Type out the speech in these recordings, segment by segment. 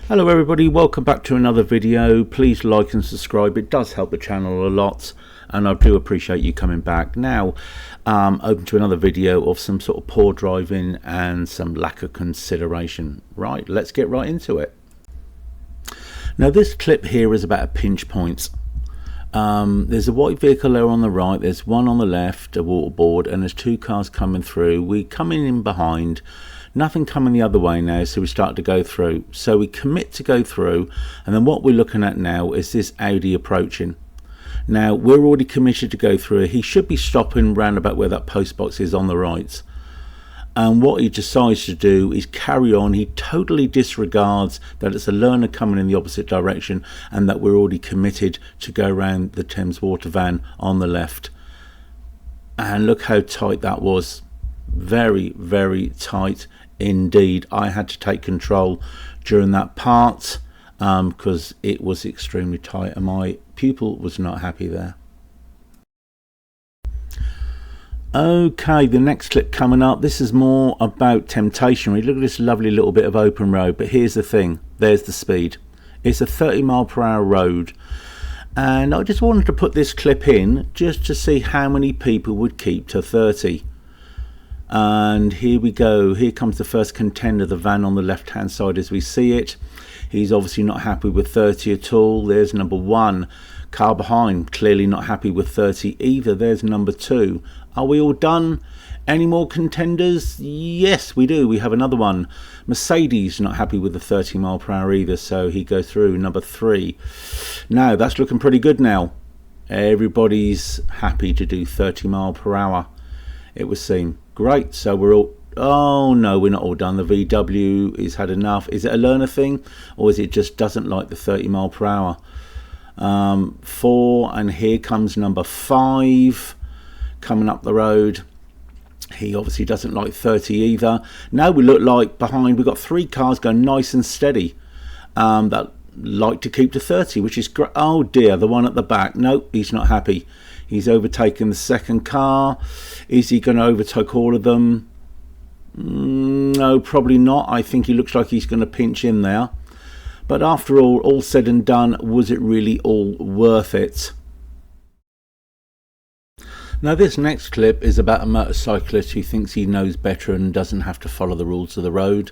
Hello everybody, welcome back to another video. Please like and subscribe, it does help the channel a lot and I do appreciate you coming back. Now open to another video of some sort of poor driving and some lack of consideration. Right, let's get right into it. Now this clip here is about pinch points. There's a white vehicle there on the right, there's one on the left, a waterboard, and there's two cars coming through. We coming in behind, nothing coming the other way now, so we start to go through. So we commit to go through, and then what we're looking at now is this Audi approaching. Now we're already committed to go through. He should be stopping round about where that post box is on the right. And what he decides to do is carry on. He totally disregards that it's a learner coming in the opposite direction and that we're already committed to go around the Thames water van on the left. And look how tight that was. Very, very tight indeed. I had to take control during that part because it was extremely tight and my pupil was not happy there. Okay, the next clip coming up, this is more about temptation. Look at this lovely little bit of open road, but here's the thing, there's the speed. It's a 30-mile-per-hour road, and I just wanted to put this clip in just to see how many people would keep to 30. And here we go, here comes the first contender, the van on the left hand side as we see it. He's obviously not happy with 30 at all. There's number one. Car behind, clearly not happy with 30 either. There's number two. Are we all done? Any more contenders? Yes, we do. We have another one. Mercedes not happy with the 30 mile per hour either, so he goes through number three. Now that's looking pretty good now. Everybody's happy to do 30 mile per hour, it would seem. Great, so we're all, oh no, we're not all done. The VW has had enough. Is it a learner thing, or is it just doesn't like the 30 mile per hour? Four, and here comes number five coming up the road. He obviously doesn't like 30 either. Now we look like behind we've got three cars going nice and steady that like to keep to 30, which is great. Oh dear, the one at the back, nope, he's not happy. He's overtaken the second car. Is he going to overtake all of them? No, probably not. I think he looks like he's going to pinch in there. But after all said and done, was it really all worth it? Now this next clip is about a motorcyclist who thinks he knows better and doesn't have to follow the rules of the road.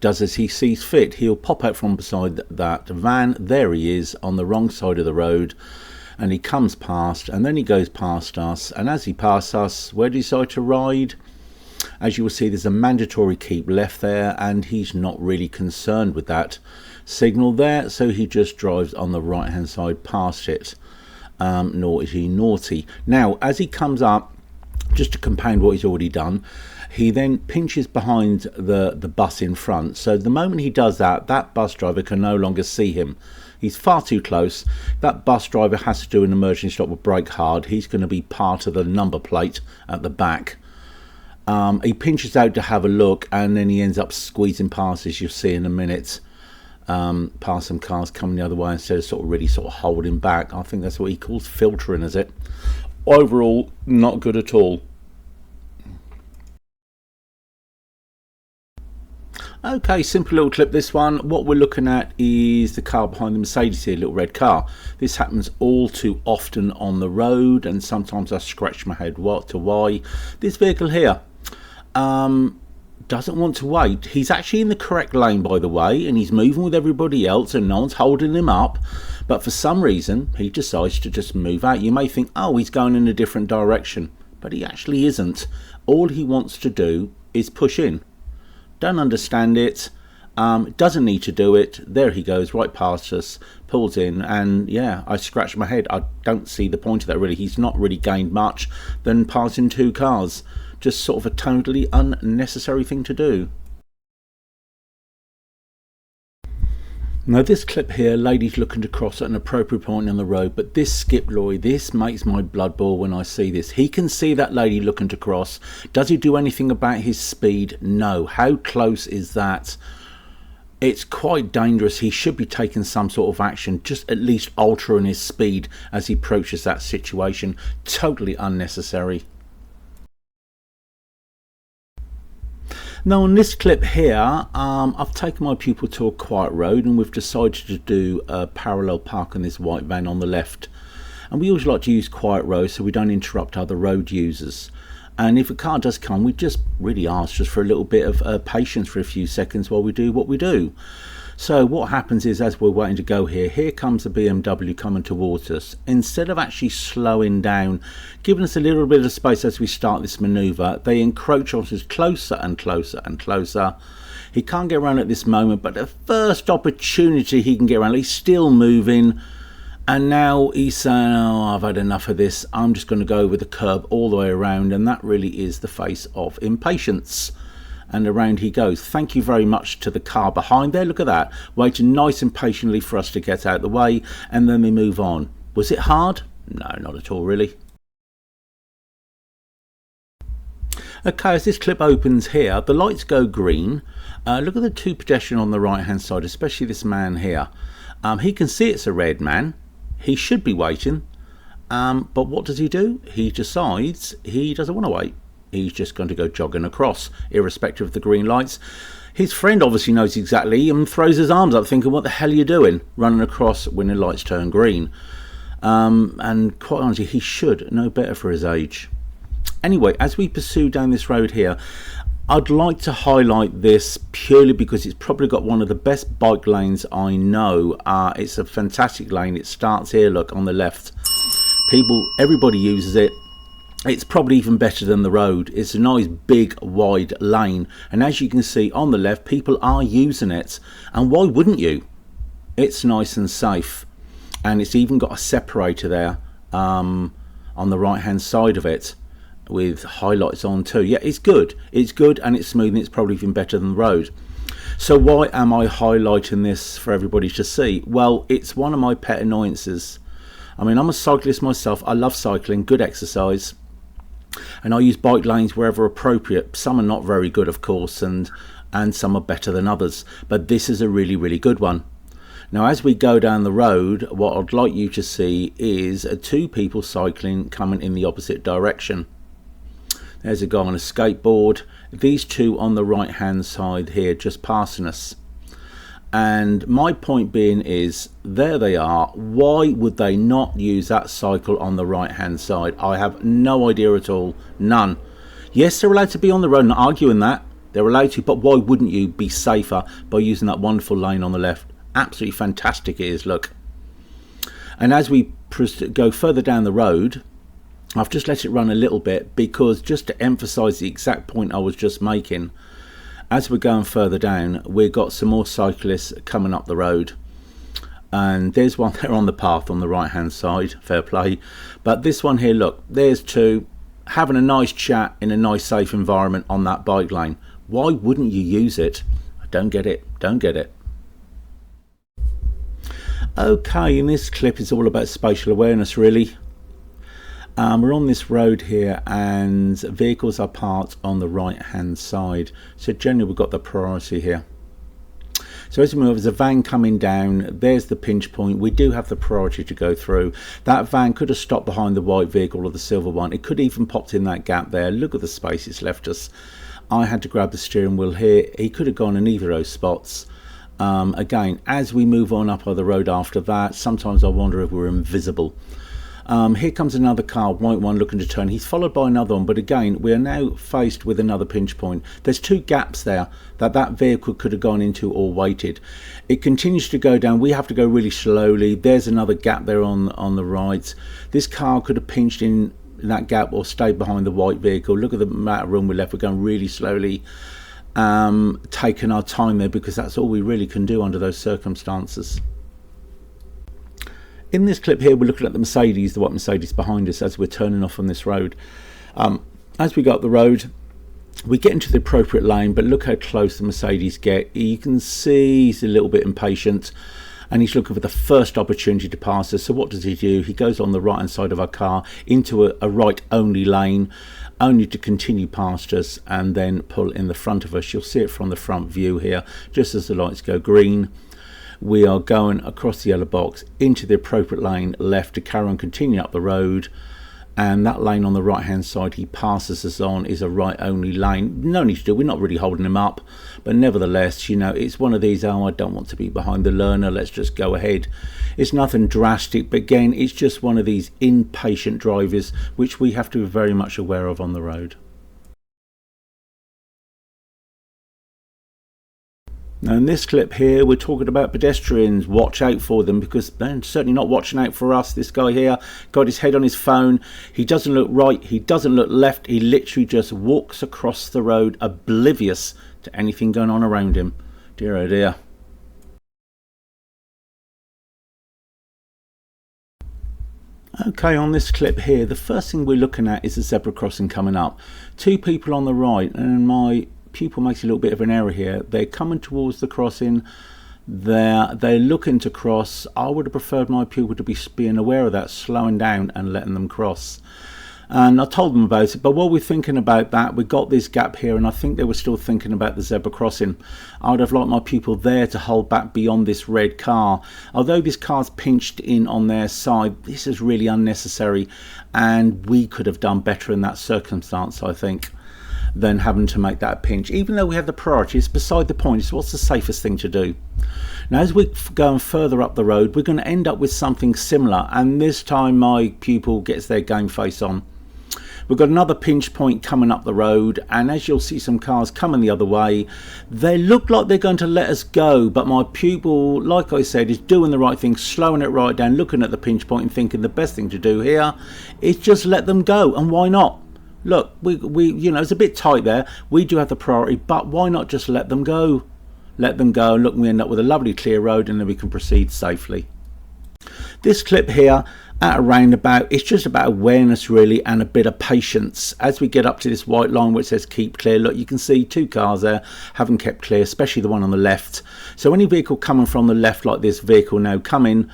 Does as he sees fit. He'll pop out from beside that van. There he is on the wrong side of the road. And he comes past and then he goes past us. And as he passes us, where do you decide to ride? As you will see, there's a mandatory keep left there and he's not really concerned with that signal there, so he just drives on the right hand side past it. Nor is he naughty. Now as he comes up, just to compound what he's already done, he then pinches behind the bus in front. So the moment he does that, that bus driver can no longer see him. He's far too close. That bus driver has to do an emergency stop with brake hard. He's going to be part of the number plate at the back. He pinches out to have a look and then he ends up squeezing past, as you'll see in a minute, past some cars coming the other way instead of sort of holding back. I think that's what he calls filtering, is it? Overall, not good at all. Okay, simple little clip this one. What we're looking at is the car behind the Mercedes here, little red car. This happens all too often on the road and sometimes I scratch my head what to why. This vehicle here doesn't want to wait. He's actually in the correct lane, by the way, and he's moving with everybody else and no one's holding him up, but for some reason he decides to just move out. You may think, oh, he's going in a different direction, but he actually isn't. All he wants to do is push in. Don't understand it. Doesn't need to do it. There he goes, right past us, pulls in, and yeah, I scratch my head. I don't see the point of that really. He's not really gained much than passing two cars. Just sort of a totally unnecessary thing to do. Now this clip here, ladies looking to cross at an appropriate point on the road, but this skip lorry, this makes my blood boil when I see this. He can see that lady looking to cross. Does he do anything about his speed? No. How close is that? It's quite dangerous. He should be taking some sort of action, just at least altering his speed as he approaches that situation. Totally unnecessary. Now on this clip here, I've taken my pupil to a quiet road and we've decided to do a parallel park on this white van on the left. And we always like to use quiet roads so we don't interrupt other road users. And if a car does come, we just really ask just for a little bit of patience for a few seconds while we do what we do. So what happens is, as we're waiting to go here comes a BMW coming towards us. Instead of actually slowing down, giving us a little bit of space as we start this manoeuvre, they encroach on us closer and closer and closer. He can't get around at this moment, but the first opportunity he can get around, he's still moving. And now he's saying, oh, I've had enough of this. I'm just going to go over the curb all the way around. And that really is the face of impatience. And around he goes. Thank you very much to the car behind there. Look at that. Waiting nice and patiently for us to get out of the way. And then we move on. Was it hard? No, not at all, really. Okay, as this clip opens here, the lights go green. Look at the two pedestrians on the right hand side, especially this man here. He can see it's a red man. He should be waiting. But what does he do? He decides he doesn't want to wait. He's just going to go jogging across, irrespective of the green lights. His friend obviously knows exactly and throws his arms up thinking, what the hell are you doing? Running across when the lights turn green. And quite honestly, he should know better for his age. Anyway, as we pursue down this road here, I'd like to highlight this purely because it's probably got one of the best bike lanes I know. It's a fantastic lane. It starts here, look, on the left. Everybody uses it. It's probably even better than the road. It's a nice big wide lane, and as you can see on the left, people are using it, and why wouldn't you? It's nice and safe, and it's even got a separator there on the right hand side of it with highlights on too. Yeah, it's good, and it's smooth, and it's probably even better than the road. So why am I highlighting this for everybody to see? Well, it's one of my pet annoyances. I mean, I'm a cyclist myself. I love cycling, good exercise. And I use bike lanes wherever appropriate. Some are not very good, of course, and some are better than others. But this is a really, really good one. Now, as we go down the road, what I'd like you to see is two people cycling coming in the opposite direction. There's a guy on a skateboard. These two on the right-hand side here just passing us. And my point being is, there they are. Why would they not use that cycle on the right hand side? I have no idea at all. None. Yes, they're allowed to be on the road, not arguing that. They're allowed to, but why wouldn't you be safer by using that wonderful lane on the left? Absolutely fantastic it is, look. And as we go further down the road, I've just let it run a little bit because just to emphasize the exact point I was just making, as we're going further down, we've got some more cyclists coming up the road. And there's one there on the path on the right hand side, fair play. But this one here, look, there's two having a nice chat in a nice safe environment on that bike lane. Why wouldn't you use it? I don't get it, don't get it. Okay, in this clip it's all about spatial awareness really. We're on this road here and vehicles are parked on the right hand side, so generally we've got the priority here. So as we move, there's a van coming down, there's the pinch point, we do have the priority to go through. That van could have stopped behind the white vehicle or the silver one, it could even popped in that gap there. Look at the space it's left us. I had to grab the steering wheel here, he could have gone in either of those spots. Again, as we move on up on the road after that, sometimes I wonder if we're invisible. Here comes another car, white one, looking to turn. He's followed by another one, but again, we are now faced with another pinch point. There's two gaps there that vehicle could have gone into or waited. It continues to go down. We have to go really slowly. There's another gap there on the right. This car could have pinched in that gap or stayed behind the white vehicle. Look at the amount of room we're left. We're going really slowly, taking our time there because that's all we really can do under those circumstances. In this clip here, we're looking at the Mercedes, the white Mercedes behind us as we're turning off on this road. As we go up the road, we get into the appropriate lane, but look how close the Mercedes get. You can see he's a little bit impatient and he's looking for the first opportunity to pass us. So what does he do? He goes on the right hand side of our car into a right only lane, only to continue past us and then pull in the front of us. You'll see it from the front view here, just as the lights go green. We are going across the yellow box into the appropriate lane left to carry on continue up the road, and that lane on the right hand side he passes us on is a right only lane. No need to do, we're not really holding him up, but nevertheless, you know, it's one of these, oh, I don't want to be behind the learner, let's just go ahead. It's nothing drastic, but again, it's just one of these impatient drivers which we have to be very much aware of on the road. Now in this clip here we're talking about pedestrians. Watch out for them, because they're certainly not watching out for us. This guy here got his head on his phone, he doesn't look right, he doesn't look left, he literally just walks across the road oblivious to anything going on around him. Dear oh dear. Okay, on this clip here, the first thing we're looking at is the zebra crossing coming up. Two people on the right, and my pupil makes a little bit of an error here. They're coming towards the crossing, they're looking to cross. I would have preferred my pupil to be being aware of that, slowing down and letting them cross. And I told them about it, but while we're thinking about that, we got this gap here, and I think they were still thinking about the zebra crossing. I would have liked my pupil there to hold back beyond this red car. Although this car's pinched in on their side, this is really unnecessary, and we could have done better in that circumstance, I think, than having to make that pinch. Even though we have the priority, it's beside the point. It's what's the safest thing to do. Now as we're going further up the road, we're going to end up with something similar, and this time my pupil gets their game face on. We've got another pinch point coming up the road, and as you'll see some cars coming the other way, they look like they're going to let us go, but my pupil, like I said, is doing the right thing, slowing it right down, looking at the pinch point and thinking the best thing to do here is just let them go. And why not? Look, we you know, it's a bit tight there, we do have the priority, but why not just let them go? Let them go, and look, we end up with a lovely clear road, and then we can proceed safely. This clip here at a roundabout, it's just about awareness really, and a bit of patience. As we get up to this white line which says keep clear, look, you can see two cars there haven't kept clear, especially the one on the left. So any vehicle coming from the left, like this vehicle now coming,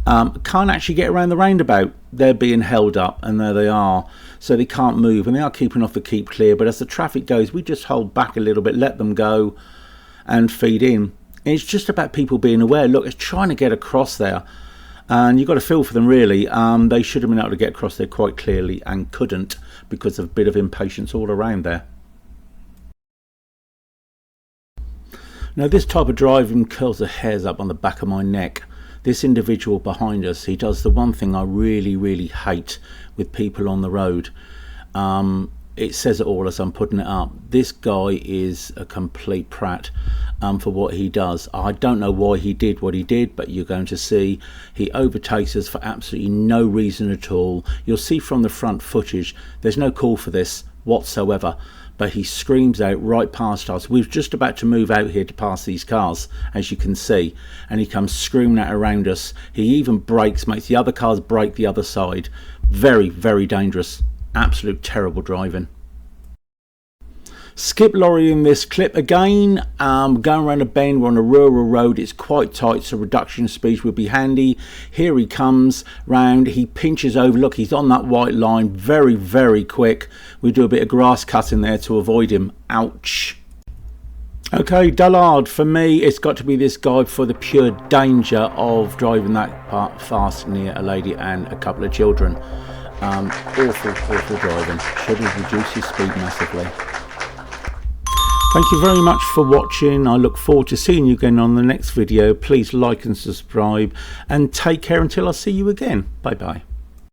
can't actually get around the roundabout. They're being held up, and there they are, so they can't move, and they are keeping off the keep clear. But as the traffic goes, we just hold back a little bit, let them go and feed in. And it's just about people being aware. Look, it's trying to get across there, and you've got to feel for them really. They should have been able to get across there quite clearly and couldn't, because of a bit of impatience all around there. Now this type of driving curls the hairs up on the back of my neck. This individual behind us, he does the one thing I really hate with people on the road. It says it all as I'm putting it up. This guy is a complete prat for what he does. I don't know why he did what he did, but you're going to see he overtakes us for absolutely no reason at all. You'll see from the front footage, there's no call for this whatsoever, but he screams out right past us. We're just about to move out here to pass these cars, as you can see, and he comes screaming out around us. He even brakes, makes the other cars brake the other side. Very dangerous, absolute terrible driving. Skip lorry in this clip again, going around a bend. We're on a rural road, it's quite tight, so reduction of speed would be handy. Here he comes round, he pinches over, look, he's on that white line, very quick. We do a bit of grass cutting there to avoid him. Ouch. Okay, dullard for me, it's got to be this guy for the pure danger of driving that part fast near a lady and a couple of children. Awful driving. Should have reduced his speed massively. Thank you very much for watching. I look forward to seeing you again on the next video. Please like and subscribe, and take care until I see you again. Bye bye.